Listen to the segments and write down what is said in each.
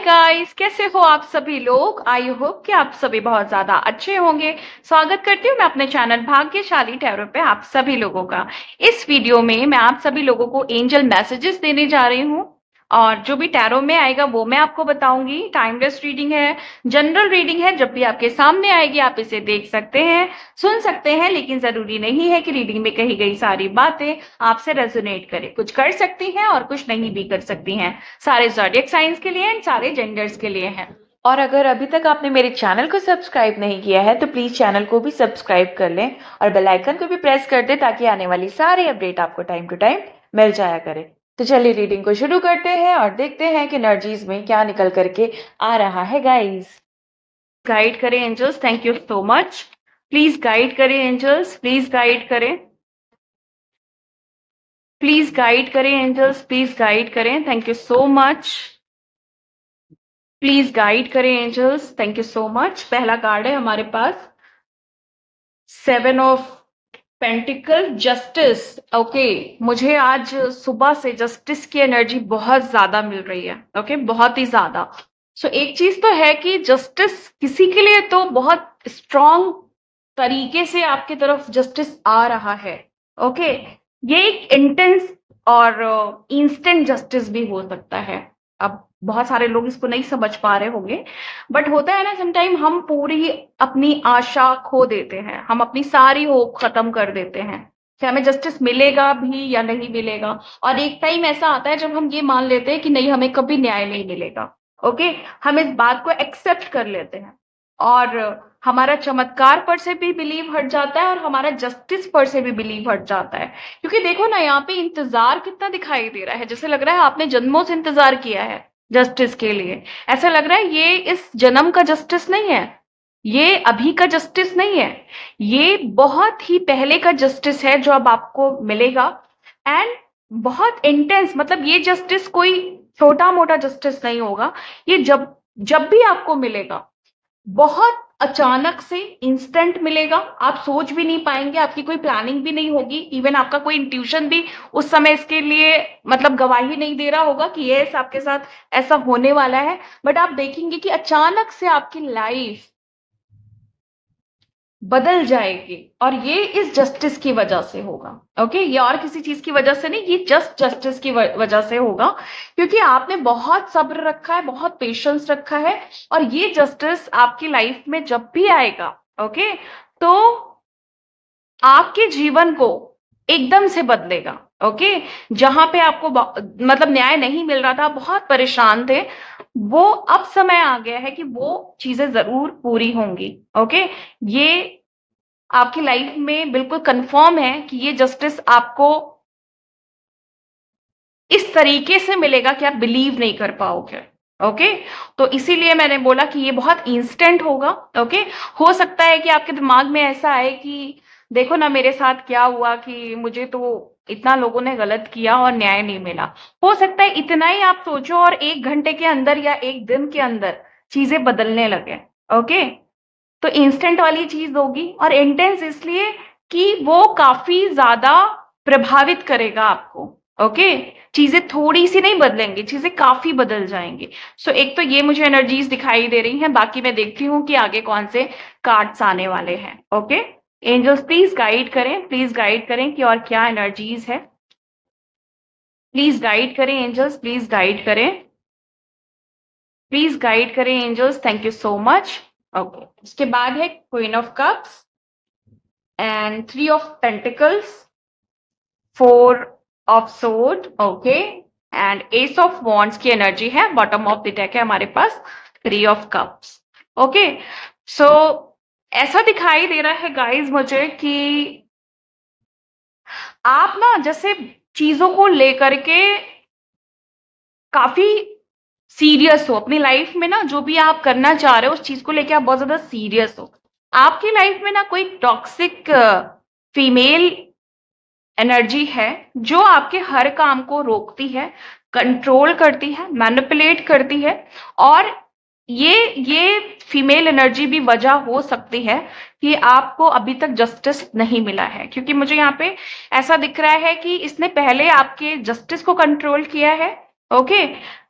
Guys, कैसे हो आप सभी लोग। आई होप कि आप सभी बहुत ज्यादा अच्छे होंगे। स्वागत करती हूँ मैं अपने चैनल भाग्यशाली टैरो पे आप सभी लोगों का। इस वीडियो में मैं आप सभी लोगों को एंजल मैसेजेस देने जा रही हूँ और जो भी टैरो में आएगा वो मैं आपको बताऊंगी। टाइमलेस रीडिंग है, जनरल रीडिंग है। जब भी आपके सामने आएगी आप इसे देख सकते हैं, सुन सकते हैं, लेकिन जरूरी नहीं है कि रीडिंग में कही गई सारी बातें आपसे रेजोनेट करे। कुछ कर सकती हैं और कुछ नहीं भी कर सकती हैं। सारे ज़ोडिएक साइंस के लिए एंड सारे जेंडर्स के लिए हैं। और अगर अभी तक आपने मेरे चैनल को सब्सक्राइब नहीं किया है तो प्लीज चैनल को भी सब्सक्राइब कर लें और बेल आइकन को भी प्रेस कर दें ताकि आने वाली सारी अपडेट आपको टाइम टू टाइम मिल जाया करे। तो चलिए रीडिंग को शुरू करते हैं और देखते हैं कि एनर्जीज में क्या निकल करके आ रहा है गाइस। गाइड करें angels, thank you so much. Please guide करें एंजल्स, प्लीज गाइड करें, प्लीज गाइड करें एंजल्स, प्लीज गाइड करें, thank you so much. Please guide करें angels, thank you so much. पहला कार्ड है हमारे पास 7 ऑफ पेंटिकल, जस्टिस। ओके, मुझे आज सुबह से जस्टिस की एनर्जी बहुत ज्यादा मिल रही है। ओके, बहुत ही ज्यादा। सो एक चीज तो है कि जस्टिस किसी के लिए तो बहुत स्ट्रांग तरीके से आपकी तरफ जस्टिस आ रहा है। ओके, ये एक इंटेंस और इंस्टेंट जस्टिस भी हो सकता है। अब बहुत सारे लोग इसको नहीं समझ पा रहे होंगे, बट होता है ना, समटाइम हम पूरी अपनी आशा खो देते हैं, हम अपनी सारी होप खत्म कर देते हैं कि हमें जस्टिस मिलेगा भी या नहीं मिलेगा। और एक टाइम ऐसा आता है जब हम ये मान लेते हैं कि नहीं, हमें कभी न्याय नहीं मिलेगा। ओके, हम इस बात को एक्सेप्ट कर लेते हैं और हमारा चमत्कार पर से भी बिलीव हट जाता है और हमारा जस्टिस पर से भी बिलीव हट जाता है। क्योंकि देखो ना, यहाँ पे इंतजार कितना दिखाई दे रहा है, जैसे लग रहा है आपने जन्मों से इंतजार किया है जस्टिस के लिए। ऐसा लग रहा है ये इस जन्म का जस्टिस नहीं है, ये अभी का जस्टिस नहीं है, ये बहुत ही पहले का जस्टिस है जो अब आपको मिलेगा। एंड बहुत इंटेंस, मतलब ये जस्टिस कोई छोटा मोटा जस्टिस नहीं होगा। ये जब जब भी आपको मिलेगा बहुत अचानक से इंस्टेंट मिलेगा। आप सोच भी नहीं पाएंगे, आपकी कोई प्लानिंग भी नहीं होगी, इवन आपका कोई इंट्यूशन भी उस समय इसके लिए मतलब गवाही नहीं दे रहा होगा कि ये आपके साथ ऐसा होने वाला है। बट आप देखेंगे कि अचानक से आपकी लाइफ बदल जाएगी और ये इस जस्टिस की वजह से होगा। ओके, ये और किसी चीज की वजह से नहीं, ये जस्ट जस्टिस की वजह से होगा। क्योंकि आपने बहुत सब्र रखा है, बहुत पेशेंस रखा है और ये जस्टिस आपकी लाइफ में जब भी आएगा, ओके, तो आपके जीवन को एकदम से बदलेगा। ओके, जहां पे आपको मतलब न्याय नहीं मिल रहा था, बहुत परेशान थे, वो अब समय आ गया है कि वो चीजें जरूर पूरी होंगी। ओके, ये आपकी लाइफ में बिल्कुल कंफर्म है कि ये जस्टिस आपको इस तरीके से मिलेगा कि आप बिलीव नहीं कर पाओगे। ओके, तो इसीलिए मैंने बोला कि ये बहुत इंस्टेंट होगा। ओके, हो सकता है कि आपके दिमाग में ऐसा आए कि देखो ना मेरे साथ क्या हुआ, कि मुझे तो इतना लोगों ने गलत किया और न्याय नहीं मिला। हो सकता है इतना ही आप सोचो और 1 घंटे के अंदर या 1 दिन के अंदर चीजें बदलने लगे। ओके, तो इंस्टेंट वाली चीज होगी और इंटेंस इसलिए कि वो काफी ज्यादा प्रभावित करेगा आपको। ओके, चीजें थोड़ी सी नहीं बदलेंगी, चीजें काफी बदल जाएंगी। सो एक तो ये मुझे एनर्जीज दिखाई दे रही हैं, बाकी मैं देखती हूँ कि आगे कौन से कार्ड्स आने वाले हैं। ओके, एंजल्स प्लीज गाइड करें, प्लीज गाइड करें कि और क्या एनर्जीज है। प्लीज गाइड करें एंजल्स, प्लीज गाइड करें, प्लीज गाइड करें angels, thank you so much. Okay, उसके बाद है queen of cups and 3 of pentacles, 4 of sword, okay, and ace of wands की एनर्जी है। बॉटम ऑफ द डेक है हमारे पास 3 ऑफ कप्स। ओके, सो ऐसा दिखाई दे रहा है गाइस मुझे कि आप ना जैसे चीजों को लेकर के काफी सीरियस हो अपनी लाइफ में ना, जो भी आप करना चाह रहे हो उस चीज को लेके आप बहुत ज्यादा सीरियस हो। आपकी लाइफ में ना कोई टॉक्सिक फीमेल एनर्जी है जो आपके हर काम को रोकती है, कंट्रोल करती है, मैनिपुलेट करती है। और ये फीमेल एनर्जी भी वजह हो सकती है कि आपको अभी तक जस्टिस नहीं मिला है। क्योंकि मुझे यहाँ पे ऐसा दिख रहा है कि इसने पहले आपके जस्टिस को कंट्रोल किया है ओके,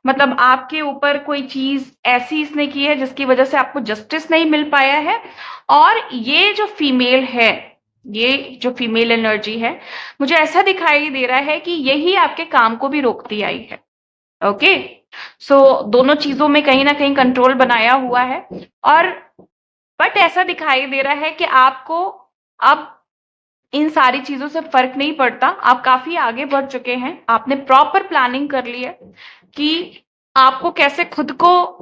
मतलब आपके ऊपर कोई चीज ऐसी इसने की है जिसकी वजह से आपको जस्टिस नहीं मिल पाया है। और ये जो फीमेल है, ये जो फीमेल एनर्जी है, मुझे ऐसा दिखाई दे रहा है कि यही आपके काम को भी रोकती आई है। ओके, सो दोनों चीजों में कहीं ना कहीं कंट्रोल बनाया हुआ है। और बट ऐसा दिखाई दे रहा है कि आपको अब इन सारी चीजों से फर्क नहीं पड़ता, आप काफी आगे बढ़ चुके हैं, आपने प्रॉपर प्लानिंग कर ली है कि आपको कैसे खुद को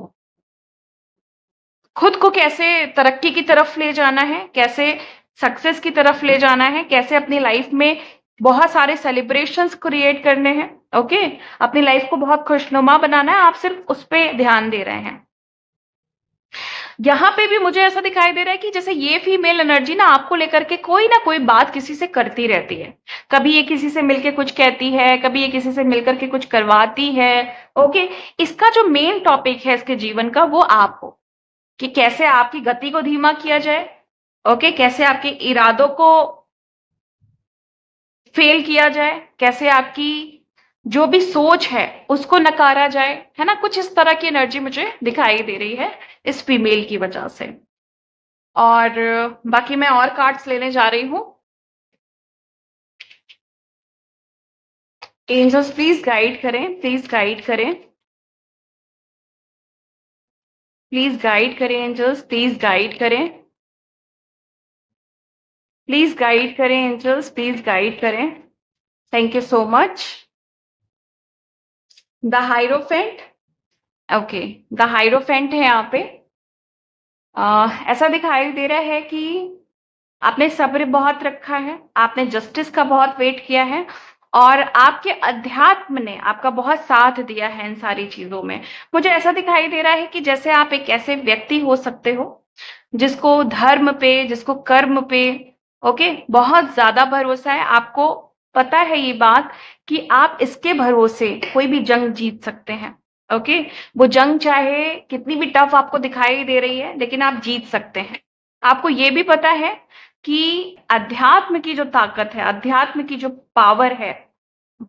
कैसे तरक्की की तरफ ले जाना है, कैसे सक्सेस की तरफ ले जाना है, कैसे अपनी लाइफ में बहुत सारे सेलिब्रेशंस क्रिएट करने हैं। ओके, अपनी लाइफ को बहुत खुशनुमा बनाना है, आप सिर्फ उस पर ध्यान दे रहे हैं। यहाँ पे भी मुझे ऐसा दिखाई दे रहा है कि जैसे ये फीमेल एनर्जी ना आपको लेकर के कोई ना कोई बात किसी से करती रहती है। कभी ये किसी से मिलके कुछ कहती है, कभी ये किसी से मिलकर के कुछ करवाती है। ओके, इसका जो मेन टॉपिक है इसके जीवन का वो आप हो, कि कैसे आपकी गति को धीमा किया जाए। ओके, कैसे आपके इरादों को फेल किया जाए, कैसे आपकी जो भी सोच है उसको नकारा जाए, है ना। कुछ इस तरह की एनर्जी मुझे दिखाई दे रही है इस फीमेल की वजह से। और बाकी मैं और कार्ड्स लेने जा रही हूँ। एंजल्स प्लीज गाइड करें, प्लीज गाइड करें, प्लीज गाइड करें एंजल्स, प्लीज गाइड करें, प्लीज गाइड करें एंजल्स, प्लीज गाइड करें। Thank you so much. The hierophant, okay, the hierophant है यहाँ पे। ऐसा दिखाई दे रहा है कि आपने सब्र बहुत रखा है, आपने जस्टिस का बहुत वेट किया है, और आपके अध्यात्म ने आपका बहुत साथ दिया है इन सारी चीजों में। मुझे ऐसा दिखाई दे रहा है कि जैसे आप एक ऐसे व्यक्ति हो सकते हो जिसको धर्म पे, जिसको कर्म पे, ओके, बहुत ज्यादा भरोसा है। आपको पता है ये बात कि आप इसके भरोसे कोई भी जंग जीत सकते हैं। ओके, वो जंग चाहे कितनी भी टफ आपको दिखाई दे रही है, लेकिन आप जीत सकते हैं। आपको ये भी पता है कि अध्यात्म की जो ताकत है, अध्यात्म की जो पावर है,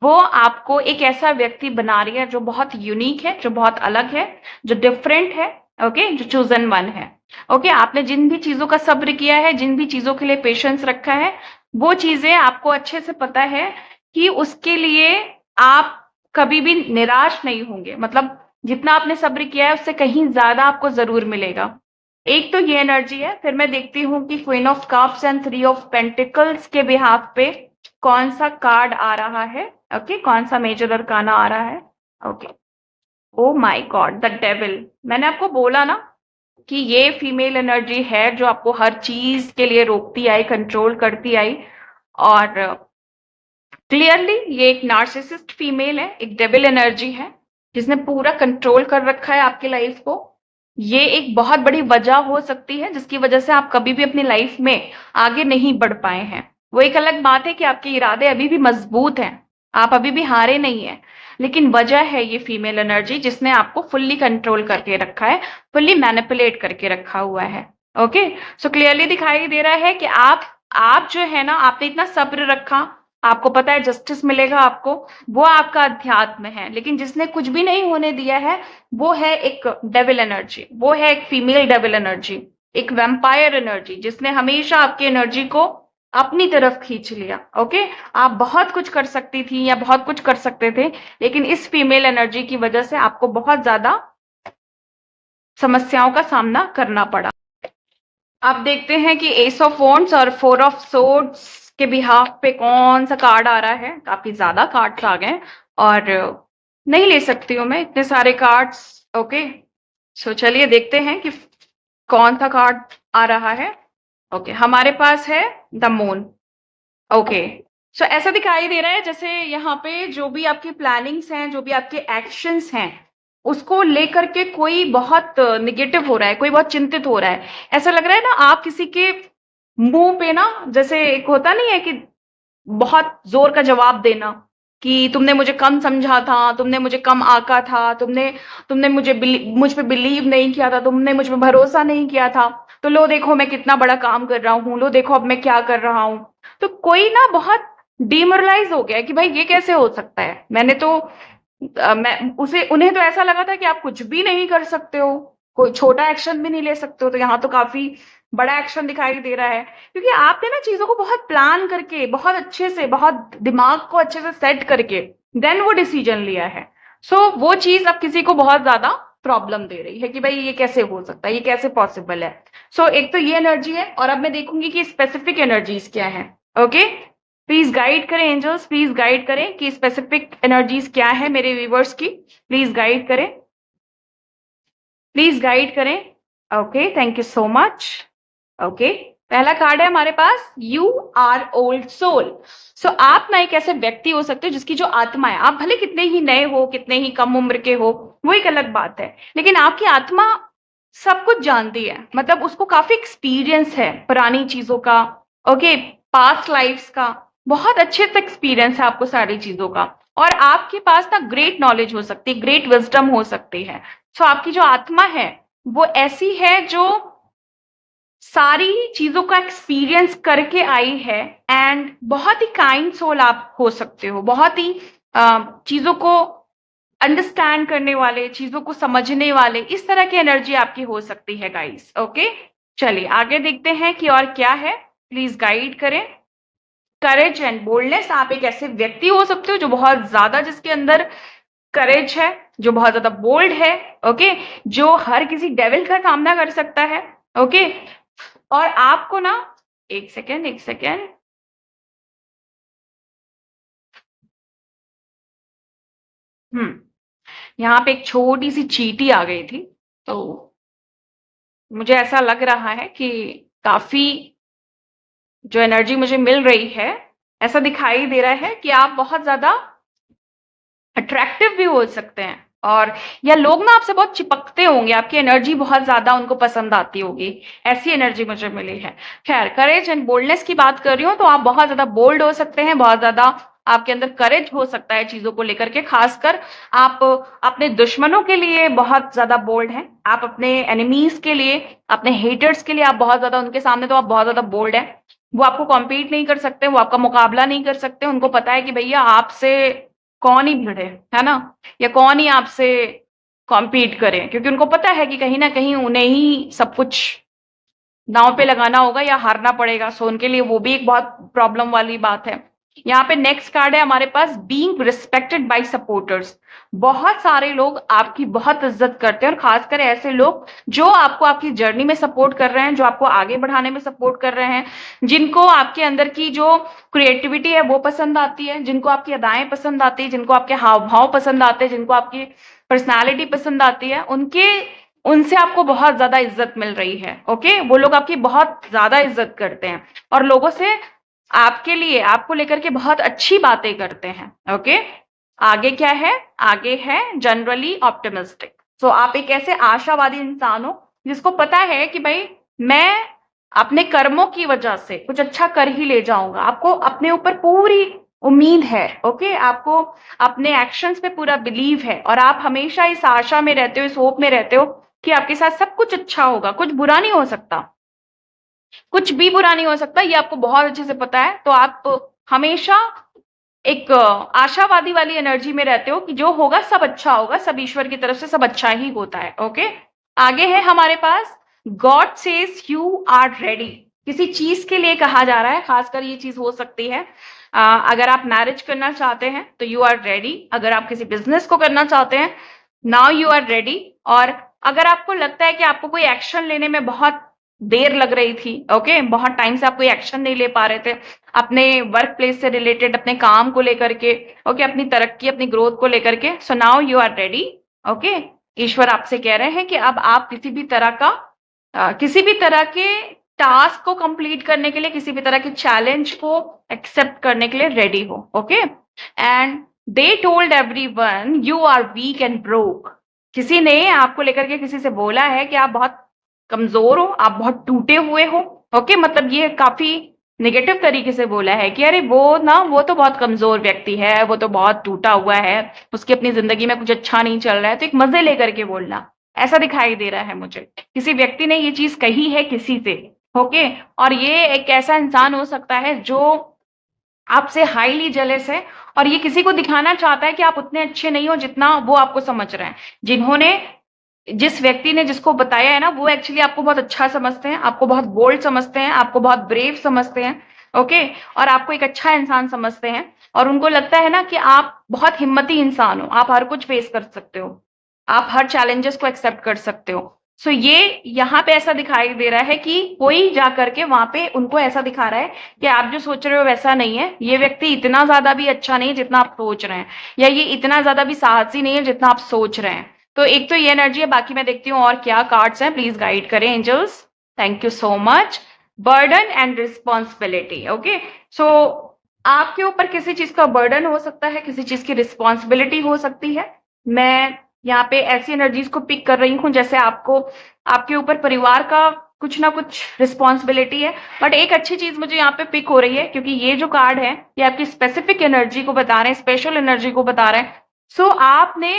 वो आपको एक ऐसा व्यक्ति बना रही है जो बहुत यूनिक है, जो बहुत अलग है, जो डिफरेंट है। ओके, जो चूजन वन है। ओके, आपने जिन भी चीजों का सब्र किया है, जिन भी चीजों के लिए पेशेंस रखा है, वो चीजें आपको अच्छे से पता है कि उसके लिए आप कभी भी निराश नहीं होंगे। मतलब जितना आपने सब्र किया है उससे कहीं ज्यादा आपको जरूर मिलेगा। एक तो ये एनर्जी है। फिर मैं देखती हूँ कि queen of cups and three of pentacles के बिहाफ पे कौन सा कार्ड आ रहा है। ओके, कौन सा मेजर अरकाना आ रहा है। Okay, oh my God, the devil. मैंने आपको बोला ना कि ये फीमेल एनर्जी है जो आपको हर चीज के लिए रोकती आई, कंट्रोल करती आई। और क्लियरली ये एक नार्सिसिस्ट फीमेल है, एक डेविल एनर्जी है जिसने पूरा कंट्रोल कर रखा है आपकी लाइफ को। ये एक बहुत बड़ी वजह हो सकती है जिसकी वजह से आप कभी भी अपनी लाइफ में आगे नहीं बढ़ पाए हैं। वो एक अलग बात है कि आपके इरादे अभी भी मजबूत हैं, आप अभी भी हारे नहीं हैं, लेकिन वजह है ये फीमेल एनर्जी जिसने आपको फुल्ली कंट्रोल करके रखा है, फुल्ली मैनिपुलेट करके रखा हुआ है। ओके, सो क्लियरली दिखाई दे रहा है कि आप जो है ना, आपने इतना सब्र रखा, आपको पता है जस्टिस मिलेगा आपको, वो आपका अध्यात्म है। लेकिन जिसने कुछ भी नहीं होने दिया है वो है एक डेविल एनर्जी, वो है एक फीमेल डेविल एनर्जी, एक वैम्पायर एनर्जी जिसने हमेशा आपकी एनर्जी को अपनी तरफ खींच लिया। ओके, आप बहुत कुछ कर सकती थी या बहुत कुछ कर सकते थे, लेकिन इस फीमेल एनर्जी की वजह से आपको बहुत ज्यादा समस्याओं का सामना करना पड़ा। आप देखते हैं कि एस ऑफ वॉन्ड्स और फोर ऑफ सोर्ड्स के बिहाफ पे कौन सा कार्ड आ रहा है। काफी ज्यादा कार्ड्स आ गए और नहीं ले सकती हूँ मैं इतने सारे कार्ड्स। ओके, सो चलिए देखते हैं कि कौन सा कार्ड आ रहा है। ओके, हमारे पास है द मून। ओके, सो ऐसा दिखाई दे रहा है जैसे यहाँ पे जो भी आपकी प्लानिंग्स हैं, जो भी आपके एक्शंस हैं, उसको लेकर के कोई बहुत निगेटिव हो रहा है, कोई बहुत चिंतित हो रहा है। ऐसा लग रहा है ना आप किसी के मुंह पे ना, जैसे एक होता नहीं है कि बहुत जोर का जवाब देना कि तुमने मुझे कम समझा था, तुमने मुझे कम आका था, तुमने मुझ पे बिलीव नहीं किया था, तुमने मुझ पे भरोसा नहीं किया था, तो लो देखो मैं कितना बड़ा काम कर रहा हूँ, लो देखो अब मैं क्या कर रहा हूँ। तो कोई ना बहुत डिमोरलाइज हो गया कि भाई ये कैसे हो सकता है, मैंने तो मैं उसे उन्हें तो ऐसा लगा था कि आप कुछ भी नहीं कर सकते हो, कोई छोटा एक्शन भी नहीं ले सकते हो, तो यहाँ तो काफी बड़ा एक्शन दिखाई दे रहा है, क्योंकि आपने ना चीजों को बहुत प्लान करके, बहुत अच्छे से, बहुत दिमाग को अच्छे से सेट करके देन वो डिसीजन लिया है। सो वो चीज अब किसी को बहुत ज्यादा प्रॉब्लम दे रही है कि भाई ये कैसे हो सकता है, ये कैसे पॉसिबल है। सो एक तो ये एनर्जी है, और अब मैं देखूंगी कि स्पेसिफिक एनर्जीज क्या है। ओके, प्लीज गाइड करें एंजल्स, प्लीज गाइड करें कि स्पेसिफिक एनर्जीज क्या है मेरे व्यूवर्स की। प्लीज गाइड करें, प्लीज गाइड करें। Okay, thank you so much. Okay, पहला कार्ड है हमारे पास, यू आर ओल्ड सोल। सो आप ना एक ऐसे व्यक्ति हो सकते हो जिसकी जो आत्मा है, आप भले कितने ही नए हो, कितने ही कम उम्र के हो, वो एक अलग बात है, लेकिन आपकी आत्मा सब कुछ जानती है, मतलब उसको काफी एक्सपीरियंस है पुरानी चीजों का, ओके, पास्ट लाइफ्स का, बहुत अच्छे से एक्सपीरियंस है आपको सारी चीजों का। और आपके पास ना ग्रेट नॉलेज हो सकती है, ग्रेट विजडम हो सकती है। सो आपकी जो आत्मा है वो ऐसी है जो सारी चीजों का एक्सपीरियंस करके आई है, एंड बहुत ही काइंड सोल आप हो सकते हो, बहुत ही चीजों को अंडरस्टैंड करने वाले, चीजों को समझने वाले, इस तरह की एनर्जी आपकी हो सकती है गाइस। ओके, चलिए आगे देखते हैं कि और क्या है, प्लीज गाइड करें। करेज एंड बोल्डनेस, आप एक ऐसे व्यक्ति हो सकते हो जो बहुत ज्यादा, जिसके अंदर करेज है, जो बहुत ज्यादा बोल्ड है, ओके, जो हर किसी डेविल का सामना कर सकता है। ओके, और आपको ना, एक सेकेंड एक सेकेंड, यहाँ पे एक छोटी सी चींटी आ गई थी, तो मुझे ऐसा लग रहा है कि काफी जो एनर्जी मुझे मिल रही है, ऐसा दिखाई दे रहा है कि आप बहुत ज्यादा अट्रैक्टिव भी हो सकते हैं, और या लोग ना आपसे बहुत चिपकते होंगे, आपकी एनर्जी बहुत ज्यादा उनको पसंद आती होगी, ऐसी एनर्जी मुझे मिली है। खैर, करेज एंड बोल्डनेस की बात कर रही हूँ, तो आप बहुत ज्यादा बोल्ड हो सकते हैं, बहुत ज्यादा आपके अंदर करेज हो सकता है चीजों को लेकर के, खासकर आप अपने दुश्मनों के लिए बहुत ज्यादा बोल्ड हैं, आप अपने एनिमीज के लिए, अपने हेटर्स के लिए आप बहुत ज्यादा, उनके सामने तो आप बहुत ज्यादा बोल्ड हैं। वो आपको कॉम्पीट नहीं कर सकते, वो आपका मुकाबला नहीं कर सकते, उनको पता है कि भैया आपसे कौन ही भिड़े, है ना, या कौन ही आपसे कॉम्पीट करे, क्योंकि उनको पता है कि कहीं ना कहीं उन्हें ही सब कुछ दांव पे लगाना होगा या हारना पड़ेगा। सो उनके लिए वो भी एक बहुत प्रॉब्लम वाली बात है। यहाँ पे नेक्स्ट कार्ड है हमारे पास, बीइंग रिस्पेक्टेड बाय सपोर्टर्स। बहुत सारे लोग आपकी बहुत इज्जत करते हैं, और खासकर ऐसे लोग जो आपको आपकी जर्नी में सपोर्ट कर रहे हैं, जो आपको आगे बढ़ाने में सपोर्ट कर रहे हैं, जिनको आपके अंदर की जो क्रिएटिविटी है वो पसंद आती है, जिनको आपकी अदाएं पसंद आती है, जिनको आपके हाव भाव पसंद आते हैं, जिनको आपकी पर्सनैलिटी पसंद आती है, उनके उनसे आपको बहुत ज्यादा इज्जत मिल रही है। ओके, वो लोग आपकी बहुत ज्यादा इज्जत करते हैं, और लोगों से आपके लिए, आपको लेकर के बहुत अच्छी बातें करते हैं। ओके, आगे क्या है, आगे है जनरली ऑप्टिमिस्टिक। सो आप एक ऐसे आशावादी इंसान हो जिसको पता है कि भाई मैं अपने कर्मों की वजह से कुछ अच्छा कर ही ले जाऊंगा, आपको अपने ऊपर पूरी उम्मीद है। ओके, आपको अपने एक्शंस पे पूरा बिलीव है, और आप हमेशा इस आशा में रहते हो, इस होप में रहते हो कि आपके साथ सब कुछ अच्छा होगा, कुछ बुरा नहीं हो सकता, कुछ भी बुरा नहीं हो सकता, ये आपको बहुत अच्छे से पता है। तो आप हमेशा एक आशावादी वाली एनर्जी में रहते हो कि जो होगा सब अच्छा होगा, सब ईश्वर की तरफ से सब अच्छा ही होता है। ओके, आगे है हमारे पास, God says you are ready. किसी चीज के लिए कहा जा रहा है, खासकर ये चीज हो सकती है अगर आप मैरिज करना चाहते हैं तो यू आर रेडी, अगर आप किसी बिजनेस को करना चाहते हैं नाउ यू आर रेडी, और अगर आपको लगता है कि आपको कोई एक्शन लेने में बहुत देर लग रही थी, ओके, बहुत टाइम से आप कोई एक्शन नहीं ले पा रहे थे अपने वर्क प्लेस से रिलेटेड, अपने काम को लेकर के, ओके, अपनी तरक्की, अपनी ग्रोथ को लेकर के, so now you are ready. Okay, ईश्वर आपसे कह रहे हैं कि अब आप किसी भी तरह का किसी भी तरह के टास्क को कंप्लीट करने के लिए, किसी भी तरह के चैलेंज को एक्सेप्ट करने के लिए रेडी हो। Okay, and they told everyone you are weak and broke. किसी ने आपको लेकर के किसी से बोला है कि आप बहुत कमजोर हो, आप बहुत टूटे हुए हो। ओके, मतलब ये काफी नेगेटिव तरीके से बोला है कि अरे वो ना, वो तो बहुत कमजोर व्यक्ति है, वो तो बहुत टूटा हुआ है, उसकी अपनी जिंदगी में कुछ अच्छा नहीं चल रहा है, तो एक मजे लेकर के बोलना, ऐसा दिखाई दे रहा है मुझे। किसी व्यक्ति ने ये चीज कही है किसी से। ओके, और ये एक ऐसा इंसान हो सकता है जो आपसे हाईली जेलस है, और ये किसी को दिखाना चाहता है कि आप उतने अच्छे नहीं हो जितना वो आपको समझ रहे हैं। जिस व्यक्ति ने जिसको बताया है ना, वो एक्चुअली आपको बहुत अच्छा समझते हैं, आपको बहुत बोल्ड समझते हैं, आपको बहुत ब्रेव समझते हैं। ओके, और आपको एक अच्छा इंसान समझते हैं, और उनको लगता है ना कि आप बहुत हिम्मती इंसान हो, आप हर कुछ फेस कर सकते हो, आप हर चैलेंजेस को एक्सेप्ट कर सकते हो। सो ये यहाँ पे ऐसा दिखाई दे रहा है कि कोई जा करके वहां पे उनको ऐसा दिखा रहा है कि आप जो सोच रहे हो वैसा नहीं है, ये व्यक्ति इतना ज्यादा भी अच्छा नहीं है जितना आप सोच रहे हैं, या ये इतना ज्यादा भी साहसी नहीं है जितना आप सोच रहे हैं। तो एक तो ये एनर्जी है, बाकी मैं देखती हूँ और क्या कार्ड्स हैं, प्लीज गाइड करें angels. Thank you so much. Burden and responsibility. Okay, so आपके ऊपर किसी चीज का बर्डन हो सकता है, किसी चीज की रिस्पॉन्सिबिलिटी हो सकती है। मैं यहाँ पे ऐसी एनर्जीज को पिक कर रही हूँ जैसे आपको, आपके ऊपर परिवार का कुछ ना कुछ रिस्पॉन्सिबिलिटी है। बट एक अच्छी चीज मुझे यहाँ पे पिक हो रही है, क्योंकि ये जो कार्ड है ये आपकी स्पेसिफिक एनर्जी को बता रहे हैं, स्पेशल एनर्जी को बता रहे हैं। सो आपने,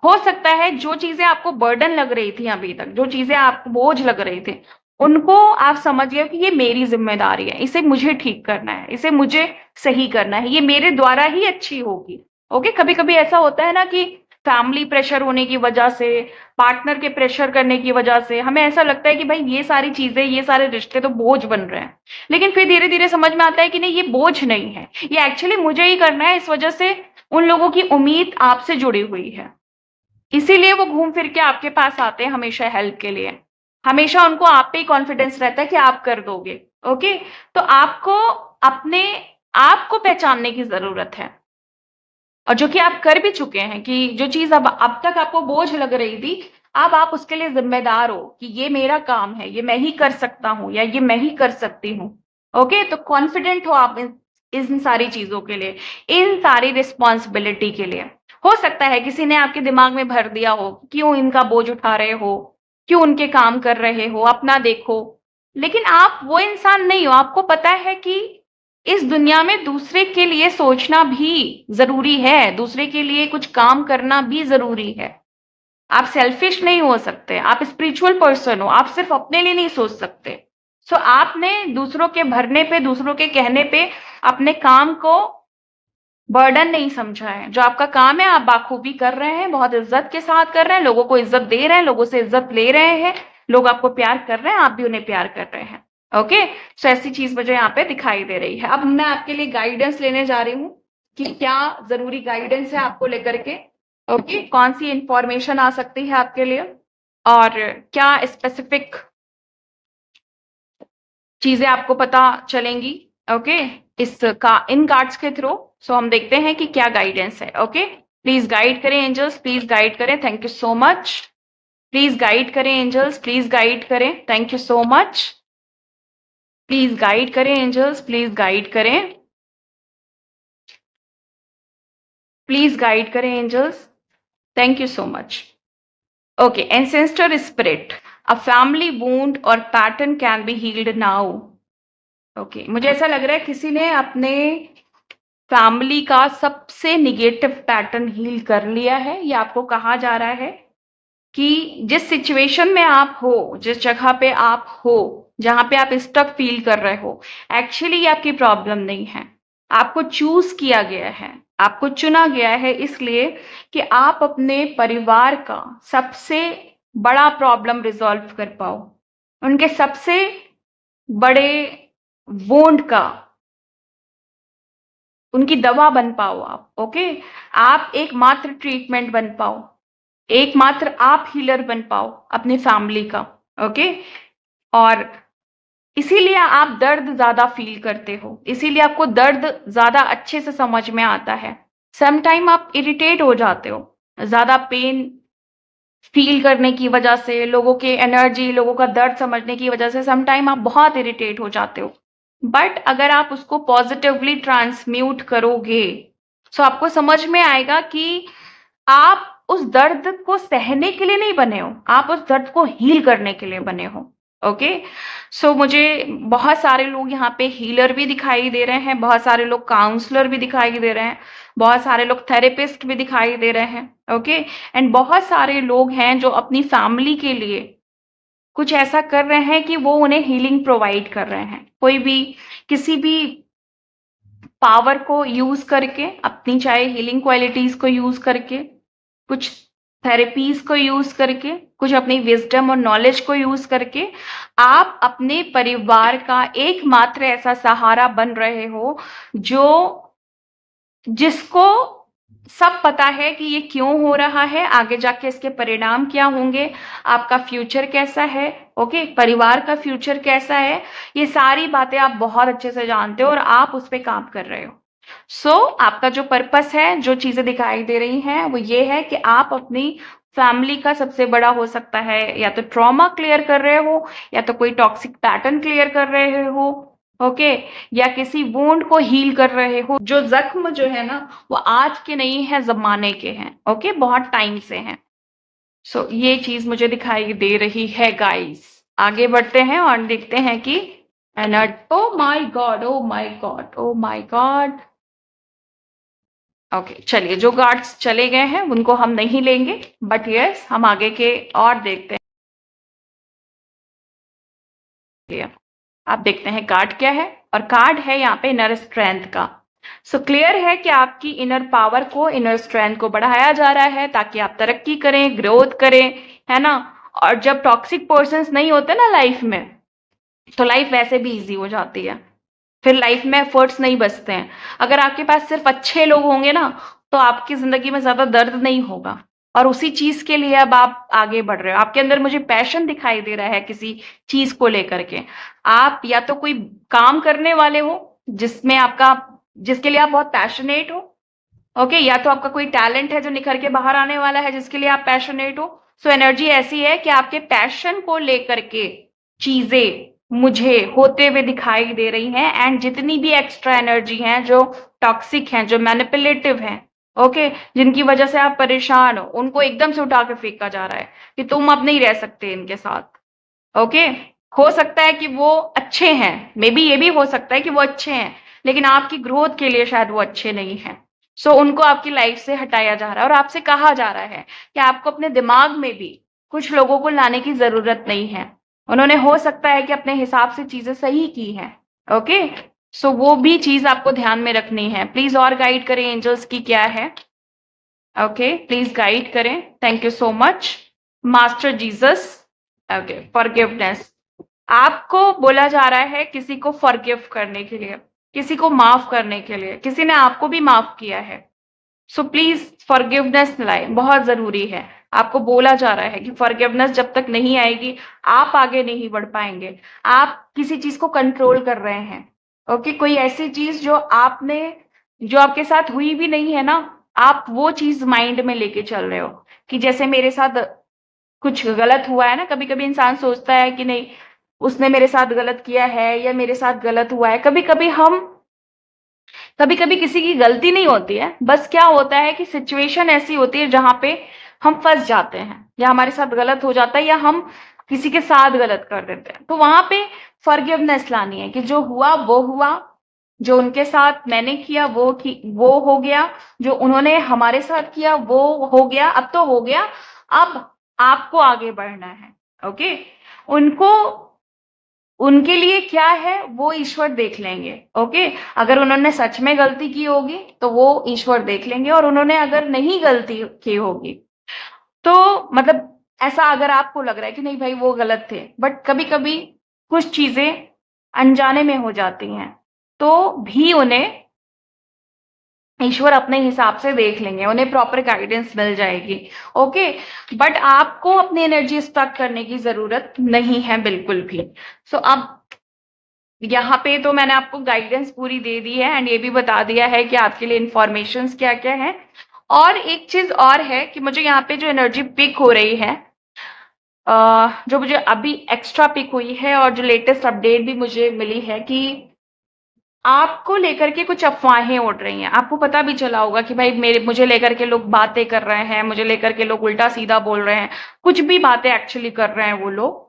हो सकता है जो चीजें आपको बर्डन लग रही थी अभी तक, जो चीजें आपको बोझ लग रही थी, उनको आप समझ गए कि ये मेरी जिम्मेदारी है, इसे मुझे ठीक करना है, इसे मुझे सही करना है, ये मेरे द्वारा ही अच्छी होगी। ओके, कभी कभी ऐसा होता है ना कि फैमिली प्रेशर होने की वजह से, पार्टनर के प्रेशर करने की वजह से हमें ऐसा लगता है कि भाई ये सारी चीजें, ये सारे रिश्ते तो बोझ बन रहे हैं। लेकिन फिर धीरे धीरे समझ में आता है कि नहीं, ये बोझ नहीं है, ये एक्चुअली मुझे ही करना है, इस वजह से उन लोगों की उम्मीद आपसे जुड़ी हुई है, इसीलिए वो घूम फिर के आपके पास आते हैं हमेशा हेल्प के लिए। हमेशा उनको आप पे ही कॉन्फिडेंस रहता है कि आप कर दोगे। ओके, तो आपको अपने आप को पहचानने की जरूरत है, और जो कि आप कर भी चुके हैं, कि जो चीज अब तक आपको बोझ लग रही थी, अब आप उसके लिए जिम्मेदार हो कि ये मेरा काम है, ये मैं ही कर सकता हूँ, या ये मैं ही कर सकती हूँ। ओके, तो कॉन्फिडेंट हो आप इन सारी चीजों के लिए, इन सारी रिस्पॉन्सिबिलिटी के लिए। हो सकता है किसी ने आपके दिमाग में भर दिया हो, क्यों इनका बोझ उठा रहे हो, क्यों उनके काम कर रहे हो, अपना देखो। लेकिन आप वो इंसान नहीं हो, आपको पता है कि इस दुनिया में दूसरे के लिए सोचना भी जरूरी है, दूसरे के लिए कुछ काम करना भी जरूरी है। आप सेल्फिश नहीं हो सकते, आप स्पिरिचुअल पर्सन हो, आप सिर्फ अपने लिए नहीं सोच सकते। सो आपने दूसरों के भरने पे, दूसरों के कहने पे अपने काम को बर्डन नहीं समझा है। जो आपका काम है आप बाखूबी कर रहे हैं, बहुत इज्जत के साथ कर रहे हैं, लोगों को इज्जत दे रहे हैं, लोगों से इज्जत ले रहे हैं, लोग आपको प्यार कर रहे हैं, आप भी उन्हें प्यार कर रहे हैं। ओके, सो ऐसी चीज मुझे यहाँ पे दिखाई दे रही है। अब मैं आपके लिए गाइडेंस लेने जा रही हूँ कि क्या जरूरी गाइडेंस है आपको लेकर के। ओके, कौन सी इंफॉर्मेशन आ सकती है आपके लिए, और क्या स्पेसिफिक चीजें आपको पता चलेंगी। ओके, इन कार्ड्स के थ्रू। सो हम देखते हैं कि क्या गाइडेंस है। ओके, प्लीज गाइड करें एंजल्स, प्लीज गाइड करें, thank you so much. Please guide करें एंजल्स, प्लीज गाइड करें, thank you so much. Please guide करें एंजल्स, प्लीज गाइड करें, प्लीज गाइड करें angels, thank you so much. Okay, ancestor spirit, a family wound और pattern can be healed now. Okay, मुझे ऐसा लग रहा है किसी ने अपने फैमिली का सबसे निगेटिव पैटर्न हील कर लिया है। ये आपको कहा जा रहा है कि जिस सिचुएशन में आप हो, जिस जगह पे आप हो, जहां पे आप स्टक फील कर रहे हो, एक्चुअली ये आपकी प्रॉब्लम नहीं है। आपको चूज किया गया है, आपको चुना गया है इसलिए कि आप अपने परिवार का सबसे बड़ा प्रॉब्लम रिजॉल्व कर पाओ, उनके सबसे बड़े वोंड का, उनकी दवा बन पाओ आप। ओके, आप एकमात्र ट्रीटमेंट बन पाओ, एकमात्र आप हीलर बन पाओ अपनी फैमिली का। ओके, और इसीलिए आप दर्द ज्यादा फील करते हो, इसीलिए आपको दर्द ज्यादा अच्छे से समझ में आता है। सम टाइम आप इरिटेट हो जाते हो, ज्यादा पेन फील करने की वजह से, लोगों के एनर्जी, लोगों का दर्द समझने की वजह से सम टाइम आप बहुत इरिटेट हो जाते हो। बट अगर आप उसको पॉजिटिवली ट्रांसम्यूट करोगे, तो आपको समझ में आएगा कि आप उस दर्द को सहने के लिए नहीं बने हो, आप उस दर्द को हील करने के लिए बने हो। ओके, सो मुझे बहुत सारे लोग यहाँ पे हीलर भी दिखाई दे रहे हैं, बहुत सारे लोग काउंसलर भी दिखाई दे रहे हैं, बहुत सारे लोग थेरेपिस्ट भी दिखाई दे रहे हैं। ओके, एंड बहुत सारे लोग हैं जो अपनी फैमिली के लिए कुछ ऐसा कर रहे हैं कि वो उन्हें हीलिंग प्रोवाइड कर रहे हैं। कोई भी किसी भी पावर को यूज करके, अपनी चाहे हीलिंग क्वालिटीज को यूज करके, कुछ थेरेपीज को यूज करके, कुछ अपनी विजडम और नॉलेज को यूज करके आप अपने परिवार का एकमात्र ऐसा सहारा बन रहे हो जो जिसको सब पता है कि ये क्यों हो रहा है, आगे जाके इसके परिणाम क्या होंगे, आपका फ्यूचर कैसा है, ओके, परिवार का फ्यूचर कैसा है, ये सारी बातें आप बहुत अच्छे से जानते हो और आप उस पर काम कर रहे हो। आपका जो पर्पस है, जो चीजें दिखाई दे रही हैं, वो ये है कि आप अपनी फैमिली का सबसे बड़ा हो सकता है या तो ट्रॉमा क्लियर कर रहे हो, या तो कोई टॉक्सिक पैटर्न क्लियर कर रहे हो, ओके, या किसी वुंड को हील कर रहे हो। जो जख्म जो है ना, वो आज के नहीं है, जमाने के हैं, ओके, बहुत टाइम से हैं। ये चीज मुझे दिखाई दे रही है गाइस। आगे बढ़ते हैं और देखते हैं कि oh my God, oh my God, oh my God. Okay, चलिए, जो गार्ड्स चले गए हैं उनको हम नहीं लेंगे, बट यस, हम आगे के और देखते हैं। आप देखते हैं कार्ड क्या है, और कार्ड है यहाँ पे इनर स्ट्रेंथ का। क्लियर है कि आपकी इनर पावर को, इनर स्ट्रेंथ को बढ़ाया जा रहा है ताकि आप तरक्की करें, ग्रोथ करें, है ना। और जब टॉक्सिक पर्सन्स नहीं होते ना लाइफ में, तो लाइफ वैसे भी इजी हो जाती है, फिर लाइफ में एफर्ट्स नहीं बचते हैं। अगर आपके पास सिर्फ अच्छे लोग होंगे ना, तो आपकी जिंदगी में ज्यादा दर्द नहीं होगा, और उसी चीज के लिए अब आप आगे बढ़ रहे हो। आपके अंदर मुझे पैशन दिखाई दे रहा है किसी चीज को लेकर के। आप या तो कोई काम करने वाले हो जिसमें आपका, जिसके लिए आप बहुत पैशनेट हो, ओके, या तो आपका कोई टैलेंट है जो निखर के बाहर आने वाला है जिसके लिए आप पैशनेट हो। एनर्जी ऐसी है कि आपके पैशन को लेकर के चीजें मुझे होते हुए दिखाई दे रही हैं, एंड जितनी भी एक्स्ट्रा एनर्जी हैं जो टॉक्सिक हैं, जो मैनिपुलेटिव हैं, ओके, जिनकी वजह से आप परेशान हो, उनको एकदम से उठा के फेंका जा रहा है कि तुम अब नहीं रह सकते इनके साथ, ओके। हो सकता है कि वो अच्छे हैं, मे बी ये भी हो सकता है कि वो अच्छे हैं, लेकिन आपकी ग्रोथ के लिए शायद वो अच्छे नहीं हैं। उनको आपकी लाइफ से हटाया जा रहा है, और आपसे कहा जा रहा है कि आपको अपने दिमाग में भी कुछ लोगों को लाने की जरूरत नहीं है। उन्होंने हो सकता है कि अपने हिसाब से चीजें सही की हैं, ओके। वो भी चीज आपको ध्यान में रखनी है। प्लीज और गाइड करें एंजल्स की क्या है, ओके, प्लीज गाइड करें। Thank you so much master Jesus. Okay, forgiveness आपको बोला जा रहा है किसी को फॉरगिव करने के लिए, किसी को माफ करने के लिए, किसी ने आपको भी माफ किया है। प्लीज फॉरगिवनेस लाए, बहुत जरूरी है। आपको बोला जा रहा है कि फॉरगिवनेस जब तक नहीं आएगी आप आगे नहीं बढ़ पाएंगे। आप किसी चीज को कंट्रोल कर रहे हैं, ओके, कोई ऐसी चीज जो आपने, जो आपके साथ हुई भी नहीं है ना, आप वो चीज माइंड में लेके चल रहे हो कि जैसे मेरे साथ कुछ गलत हुआ है ना। कभी कभी इंसान सोचता है कि नहीं, उसने मेरे साथ गलत किया है या मेरे साथ गलत हुआ है। कभी कभी किसी की गलती नहीं होती है, बस क्या होता है कि सिचुएशन ऐसी होती है जहां पे हम फंस जाते हैं, या हमारे साथ गलत हो जाता है, या हम किसी के साथ गलत कर देते हैं। तो वहां पे फॉरगिवनेस लानी है कि जो हुआ वो हुआ, जो उनके साथ मैंने किया वो हो गया, जो उन्होंने हमारे साथ किया वो हो गया, अब तो हो गया। अब आपको आगे बढ़ना है, ओके। उनको, उनके लिए क्या है वो ईश्वर देख लेंगे, ओके। अगर उन्होंने सच में गलती की होगी तो वो ईश्वर देख लेंगे, और उन्होंने अगर नहीं गलती की होगी तो मतलब ऐसा अगर आपको लग रहा है कि नहीं भाई वो गलत थे, बट कभी कभी कुछ चीजें अनजाने में हो जाती हैं, तो भी उन्हें ईश्वर अपने हिसाब से देख लेंगे, उन्हें प्रॉपर गाइडेंस मिल जाएगी, ओके। बट आपको अपनी एनर्जी स्टक करने की जरूरत नहीं है बिल्कुल भी। अब यहाँ पे तो मैंने आपको गाइडेंस पूरी दे दी है, एंड ये भी बता दिया है कि आपके लिए इंफॉर्मेशन क्या क्या है। और एक चीज और है कि मुझे यहाँ पे जो एनर्जी पिक हो रही है, जो मुझे अभी एक्स्ट्रा पिक हुई है, और जो लेटेस्ट अपडेट भी मुझे मिली है कि आपको लेकर के कुछ अफवाहें उड़ रही हैं। आपको पता भी चला होगा कि भाई मुझे लेकर के लोग बातें कर रहे हैं, मुझे लेकर के लोग उल्टा सीधा बोल रहे हैं, कुछ भी बातें एक्चुअली कर रहे हैं वो लोग।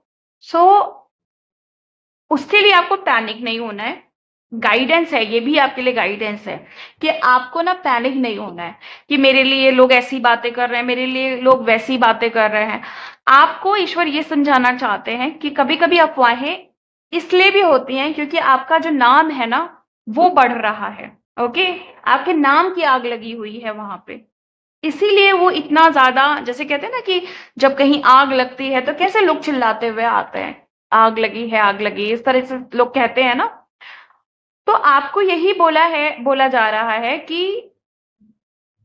उसके लिए आपको पैनिक नहीं होना है। गाइडेंस है, ये भी आपके लिए गाइडेंस है कि आपको ना पैनिक नहीं होना है कि मेरे लिए लोग ऐसी बातें कर रहे हैं, मेरे लिए लोग वैसी बातें कर रहे हैं। आपको ईश्वर ये समझाना चाहते हैं कि कभी कभी अफवाहें इसलिए भी होती हैं क्योंकि आपका जो नाम है ना वो बढ़ रहा है, ओके, आपके नाम की आग लगी हुई है वहां पे, इसीलिए वो इतना ज्यादा, जैसे कहते हैं ना कि जब कहीं आग लगती है तो कैसे लोग चिल्लाते हुए आते हैं, आग लगी है, आग लगी है, इस तरह से लोग कहते हैं ना। तो आपको यही बोला जा रहा है कि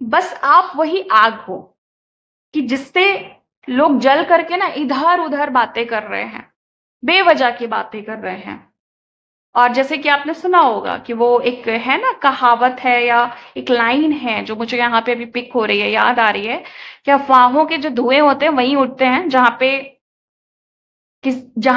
बस आप वही आग हो कि जिससे लोग जल करके ना इधर उधर बातें कर रहे हैं, बेवजह की बातें कर रहे हैं। और जैसे कि आपने सुना होगा कि वो एक है ना, कहावत है या एक लाइन है जो मुझे यहाँ पे अभी पिक हो रही है, याद आ रही है कि अफवाहों के जो धुएं होते हैं वहीं उठते हैं जहां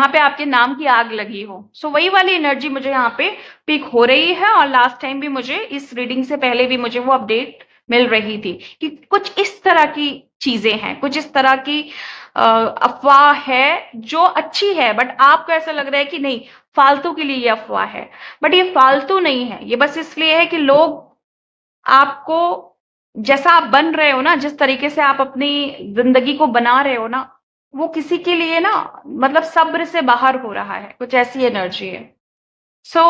पे आपके नाम की आग लगी हो। सो वही वाली एनर्जी मुझे यहाँ पे पिक हो रही है, और लास्ट टाइम भी मुझे इस रीडिंग से पहले भी मुझे वो अपडेट मिल रही थी कि कुछ इस तरह की चीजें हैं, कुछ इस तरह की अफवाह है जो अच्छी है, बट आपको ऐसा लग रहा है कि नहीं, फालतू के लिए ये अफवाह है। बट ये फालतू नहीं है, ये बस इसलिए है कि लोग आपको, जैसा आप बन रहे हो ना, जिस तरीके से आप अपनी जिंदगी को बना रहे हो ना, वो किसी के लिए ना, मतलब सब्र से बाहर हो रहा है, कुछ ऐसी एनर्जी है।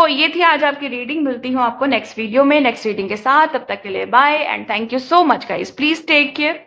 ये थी आज आपकी रीडिंग। मिलती हूँ आपको नेक्स्ट वीडियो में नेक्स्ट रीडिंग के साथ। तब तक के लिए bye and thank you so much guys, please take care.